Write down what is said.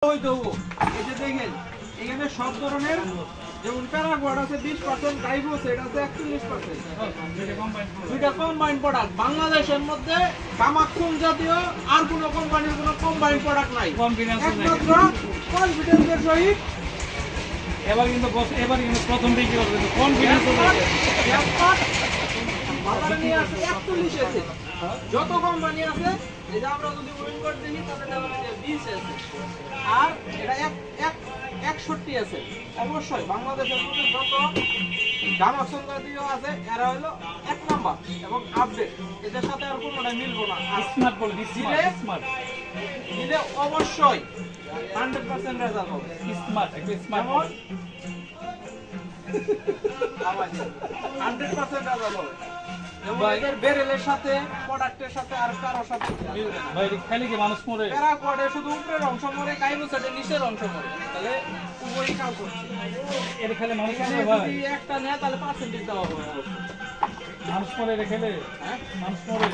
হইতো এই যে দেখেন এখানে সব ধরনের যেমন প্যারাগোয়াড আছে 20%, গাইবোস এটা আছে 41%। দুইটা কম্বাইন প্রোডাক্ট বাংলাদেশের মধ্যে গামাক্সুন জাতীয় আর কোনো কোম্পানির কোনো কম্বাইন প্রোডাক্ট নাই, একমাত্র কনফিডেন্সের সহিত। এবার কিন্তু প্রথম বিক্রি করবে কনফিডেন্স বাজারে নিয়ে আসে 41 আছে। যত কোম্পানি আছে এই যে আমরা যদি উইন কোড দেখি তাহলে এটা হলো 20 আছে, আর এটা 61 আছে। অবশ্যই বাংলাদেশের মধ্যে যত গামাক্সুন জাতীয় আছে এরা হলো এক নাম্বার এবং আপডেট, এদের সাথে আর কোনোটা মিলবো না। আর স্মার্ট বল স্মার্ট দিলে অবশ্যই 100% রেজাল্ট হবে। স্মার্ট একটা স্মার্ট যেমন 100% রেজাল্ট হবে। যেমন এদের বেরেলের সাথে প্রোডাক্টের সাথে আর কারোর সাথে মিলবে না। ভাই খালি কি মানুষ মরে প্যারাকোয়াডে শুধু উপরের অংশ মরে, গাইবোসাইডে নিচের অংশ মরে, তাহলে উভয়ই কাজ করছে। এর খেলে মানুষ এখানে মরে ভাই, যদি একটা নেয় তাহলে পার্সেন্টেজ দেওয়া হবে। মানুষ মরে এর খেলে হ্যাঁ মানুষ মরে।